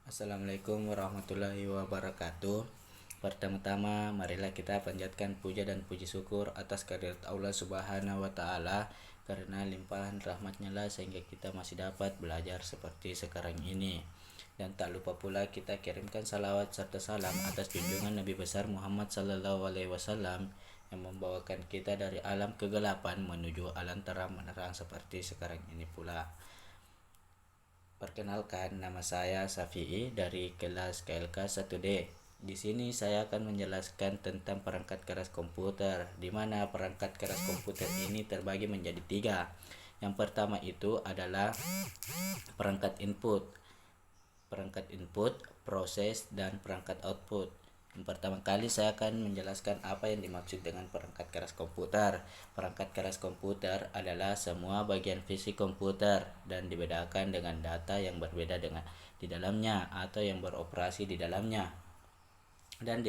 Assalamualaikum warahmatullahi wabarakatuh. Pertama-tama marilah kita panjatkan puja dan puji syukur atas kehadirat Allah Subhanahu wa taala, karena limpahan rahmatnya lah sehingga kita masih dapat belajar seperti sekarang ini. Dan tak lupa pula kita kirimkan salawat serta salam atas junjungan Nabi besar Muhammad sallallahu alaihi wasallam yang membawakan kita dari alam kegelapan menuju alam terang menerang seperti sekarang ini pula. Perkenalkan, nama saya Safi'i dari kelas KLK 1D. Di sini saya akan menjelaskan tentang perangkat keras komputer, di mana perangkat keras komputer ini terbagi menjadi tiga. Yang pertama itu adalah perangkat input, proses, dan perangkat output. Yang pertama kali saya akan menjelaskan apa yang dimaksud dengan perangkat keras komputer. Perangkat keras komputer adalah semua bagian fisik komputer dan dibedakan dengan data yang berbeda dengan di dalamnya atau yang beroperasi di dalamnya. Dan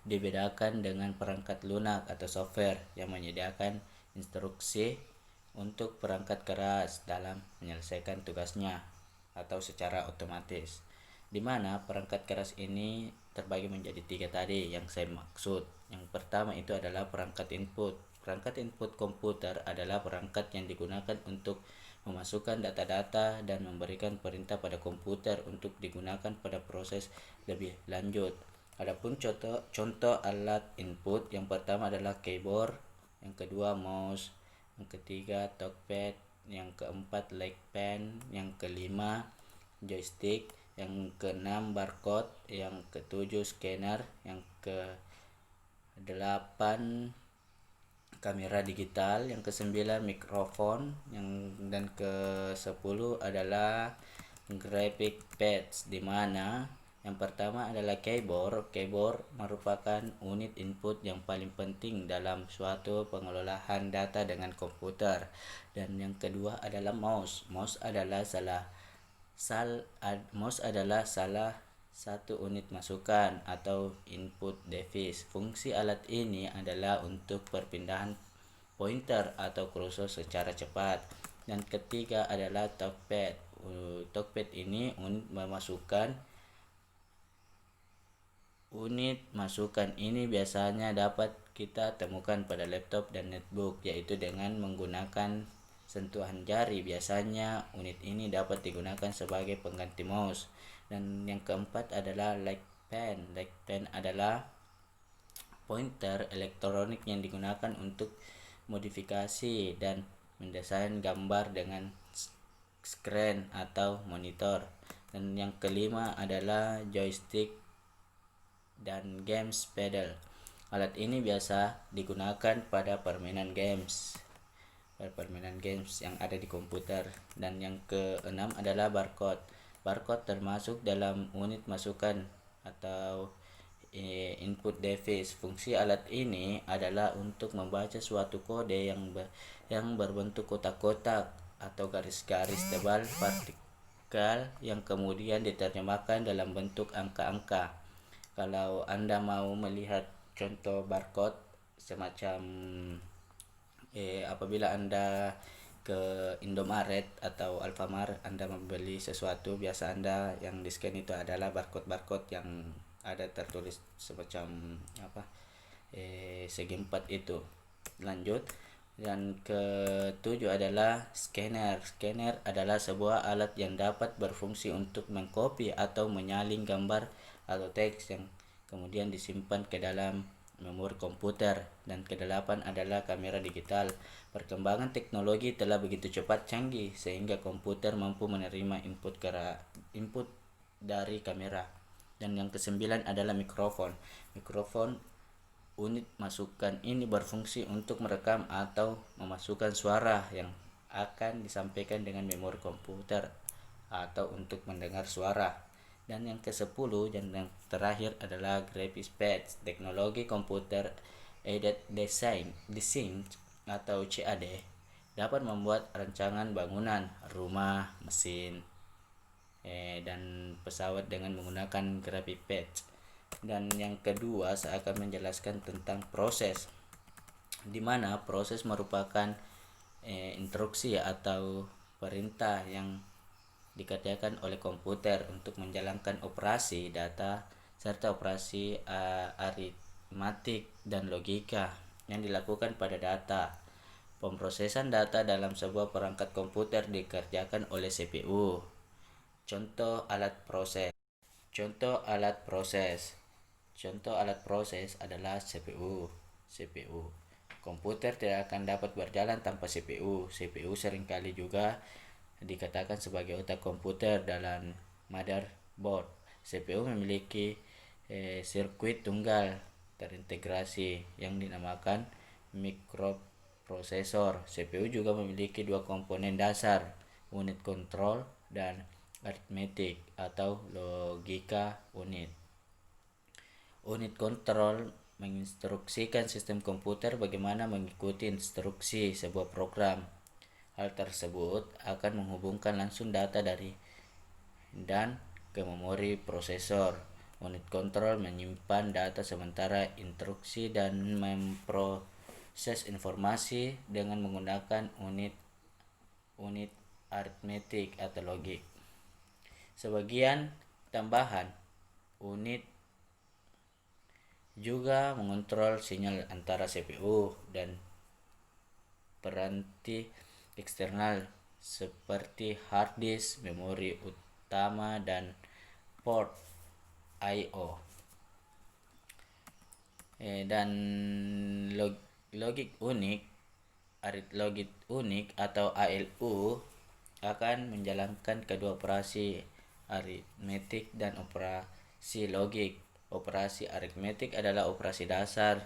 dibedakan dengan perangkat lunak atau software yang menyediakan instruksi untuk perangkat keras dalam menyelesaikan tugasnya atau secara otomatis, di mana perangkat keras ini terbagi menjadi tiga tadi yang saya maksud. Yang pertama itu adalah perangkat input. Perangkat input komputer adalah perangkat yang digunakan untuk memasukkan data-data dan memberikan perintah pada komputer untuk digunakan pada proses lebih lanjut. Adapun contoh alat input, yang pertama adalah keyboard, yang kedua mouse, yang ketiga talkpad, yang keempat leg pen, yang kelima joystick, yang keenam barcode, yang ketujuh scanner, yang ke-8 kamera digital, yang ke-9 mikrofon, dan ke-10 adalah graphic pads, di mana yang pertama adalah keyboard. Keyboard merupakan unit input yang paling penting dalam suatu pengelolaan data dengan komputer. Dan yang kedua adalah mouse. Mouse adalah salah satu unit masukan atau input device. Fungsi alat ini adalah untuk perpindahan pointer atau kursor secara cepat. Dan ketiga adalah talkpad. Talkpad ini unit masukan ini biasanya dapat kita temukan pada laptop dan netbook, yaitu dengan menggunakan sentuhan jari. Biasanya unit ini dapat digunakan sebagai pengganti mouse. Dan yang keempat adalah leg pen. Leg pen adalah pointer elektronik yang digunakan untuk modifikasi dan mendesain gambar dengan screen atau monitor. Dan yang kelima adalah joystick dan games pedal. Alat ini biasa digunakan pada permainan games yang ada di komputer. Dan yang keenam adalah barcode. Barcode termasuk dalam unit masukan atau input device. Fungsi alat ini adalah untuk membaca suatu kode yang berbentuk kotak-kotak atau garis-garis tebal vertikal yang kemudian diterjemahkan dalam bentuk angka-angka. Kalau Anda mau melihat contoh barcode semacam apabila Anda ke Indomaret atau Alfamart, Anda membeli sesuatu, biasa Anda yang di scan itu adalah barcode yang ada tertulis semacam segi empat itu. Lanjut, dan ketujuh adalah scanner. Scanner adalah sebuah alat yang dapat berfungsi untuk mengcopy atau menyalin gambar atau teks yang kemudian disimpan ke dalam memori komputer. Dan kedelapan adalah kamera digital. Perkembangan teknologi telah begitu cepat canggih sehingga komputer mampu menerima input dari kamera. Dan yang kesembilan adalah mikrofon. Mikrofon unit masukan ini berfungsi untuk merekam atau memasukkan suara yang akan disampaikan dengan memori komputer atau untuk mendengar suara. Dan yang ke-10 dan yang terakhir adalah graphics pads. Teknologi komputer aided design atau CAD dapat membuat rancangan bangunan, rumah, mesin, dan pesawat dengan menggunakan graphic pads. Dan yang kedua saya akan menjelaskan tentang proses, di mana proses merupakan instruksi atau perintah yang dikerjakan oleh komputer untuk menjalankan operasi data serta operasi aritmatik dan logika yang dilakukan pada data. Pemrosesan data dalam sebuah perangkat komputer dikerjakan oleh CPU. Contoh alat proses. Contoh alat proses. Contoh alat proses adalah CPU. CPU. Komputer tidak akan dapat berjalan tanpa CPU. CPU seringkali juga dikatakan sebagai otak komputer dalam motherboard. CPU memiliki sirkuit tunggal terintegrasi yang dinamakan mikroprosesor. CPU juga memiliki dua komponen dasar, unit kontrol dan aritmetik atau logika unit. Unit kontrol menginstruksikan sistem komputer bagaimana mengikuti instruksi sebuah program. Hal tersebut akan menghubungkan langsung data dari dan ke memori prosesor. Unit kontrol menyimpan data sementara instruksi dan memproses informasi dengan menggunakan unit aritmetik atau logik. Sebagian tambahan unit juga mengontrol sinyal antara CPU dan peranti eksternal seperti hard disk, memori utama, dan port I/O. Dan logik unik atau ALU akan menjalankan kedua operasi aritmetik dan operasi logik. Operasi aritmetik adalah operasi dasar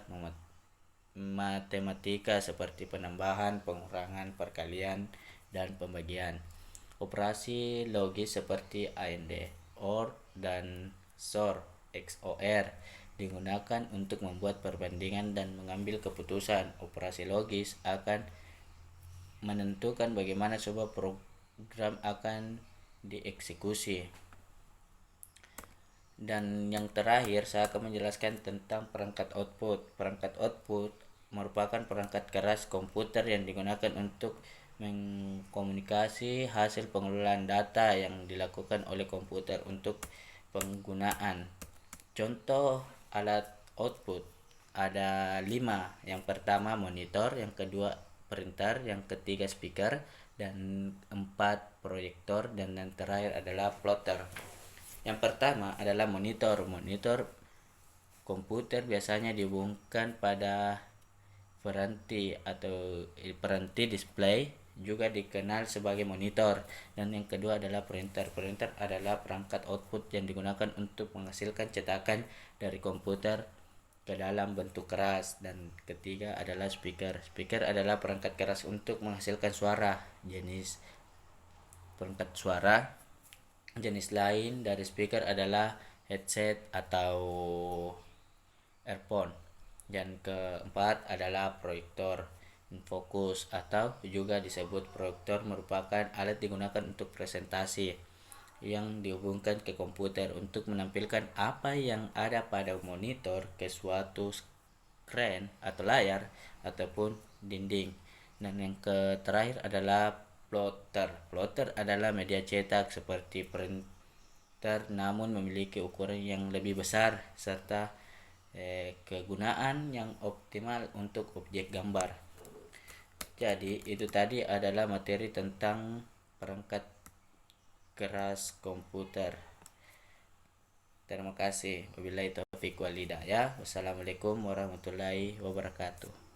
matematika seperti penambahan, pengurangan, perkalian, dan pembagian. Operasi logis seperti AND, OR, dan XOR digunakan untuk membuat perbandingan dan mengambil keputusan. Operasi logis akan menentukan bagaimana sebuah program akan dieksekusi. Dan yang terakhir, saya akan menjelaskan tentang perangkat output. Perangkat output merupakan perangkat keras komputer yang digunakan untuk mengkomunikasi hasil pengelolaan data yang dilakukan oleh komputer untuk penggunaan. Contoh alat output ada 5. Yang pertama monitor, yang kedua printer, yang ketiga speaker, dan 4 proyektor, dan yang terakhir adalah plotter. Yang pertama adalah monitor. Monitor komputer biasanya dihubungkan pada peranti atau peranti display, juga dikenal sebagai monitor. Dan yang kedua adalah printer. Printer adalah perangkat output yang digunakan untuk menghasilkan cetakan dari komputer ke dalam bentuk keras. Dan ketiga adalah speaker. Speaker adalah perangkat keras untuk menghasilkan suara. Jenis lain dari speaker adalah headset atau earphone. Dan keempat adalah proyektor. Fokus atau juga disebut proyektor merupakan alat digunakan untuk presentasi yang dihubungkan ke komputer untuk menampilkan apa yang ada pada monitor ke suatu screen atau layar ataupun dinding. Dan yang terakhir adalah plotter. Plotter adalah media cetak seperti printer namun memiliki ukuran yang lebih besar serta kegunaan yang optimal untuk objek gambar. Jadi itu tadi adalah materi tentang perangkat keras komputer. Terima kasih. Wabillahi taufiq wal hidayah. Wassalamualaikum warahmatullahi wabarakatuh.